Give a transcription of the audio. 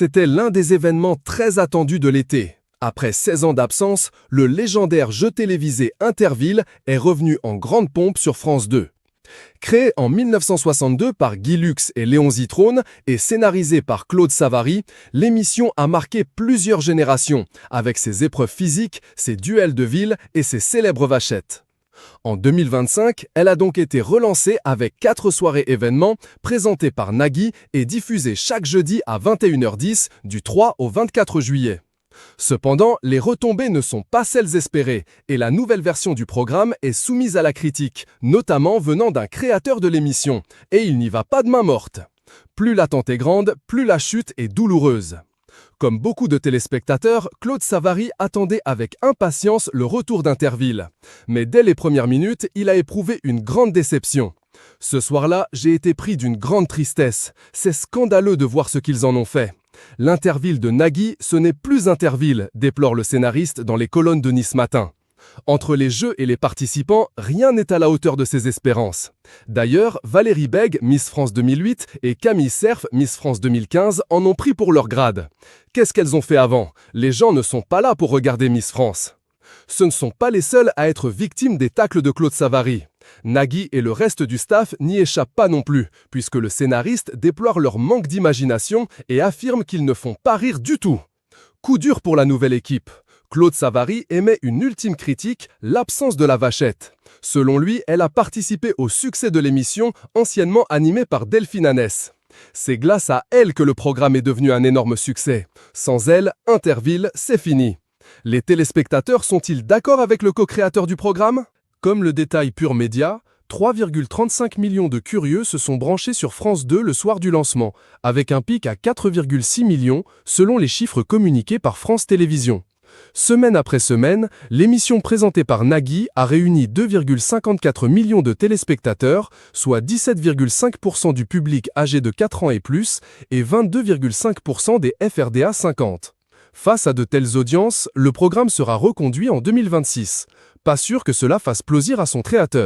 C'était l'un des événements très attendus de l'été. Après 16 ans d'absence, le légendaire jeu télévisé Interville est revenu en grande pompe sur France 2. Créé en 1962 par Guy Lux et Léon Zitrone et scénarisé par Claude Savary, l'émission a marqué plusieurs générations, avec ses épreuves physiques, ses duels de ville et ses célèbres vachettes. En 2025, elle a donc été relancée avec 4 soirées événements présentées par Nagui et diffusées chaque jeudi à 21h10 du 3 au 24 juillet. Cependant, les retombées ne sont pas celles espérées et la nouvelle version du programme est soumise à la critique, notamment venant d'un créateur de l'émission, et il n'y va pas de main morte. Plus l'attente est grande, plus la chute est douloureuse. Comme beaucoup de téléspectateurs, Claude Savary attendait avec impatience le retour d'Interville. Mais dès les premières minutes, il a éprouvé une grande déception. Ce soir-là, j'ai été pris d'une grande tristesse. C'est scandaleux de voir ce qu'ils en ont fait. L'Interville de Nagui, ce n'est plus Interville, déplore le scénariste dans les colonnes de Nice Matin. Entre les jeux et les participants, rien n'est à la hauteur de ses espérances. D'ailleurs, Valérie Bègue, Miss France 2008, et Camille Cerf, Miss France 2015, en ont pris pour leur grade. Qu'est-ce qu'elles ont fait avant? Les gens ne sont pas là pour regarder Miss France. Ce ne sont pas les seuls à être victimes des tacles de Claude Savary. Nagui et le reste du staff n'y échappent pas non plus, puisque le scénariste déplore leur manque d'imagination et affirme qu'ils ne font pas rire du tout. Coup dur pour la nouvelle équipe. Claude Savary émet une ultime critique, l'absence de la vachette. Selon lui, elle a participé au succès de l'émission, anciennement animée par Delphine Hanès. C'est grâce à elle que le programme est devenu un énorme succès. Sans elle, Interville, c'est fini. Les téléspectateurs sont-ils d'accord avec le co-créateur du programme? Comme le détail Pure Média, 3,35 millions de curieux se sont branchés sur France 2 le soir du lancement, avec un pic à 4,6 millions selon les chiffres communiqués par France Télévisions. Semaine après semaine, l'émission présentée par Nagui a réuni 2,54 millions de téléspectateurs, soit 17,5% du public âgé de 4 ans et plus, et 22,5% des FRDA 50. Face à de telles audiences, le programme sera reconduit en 2026. Pas sûr que cela fasse plaisir à son créateur.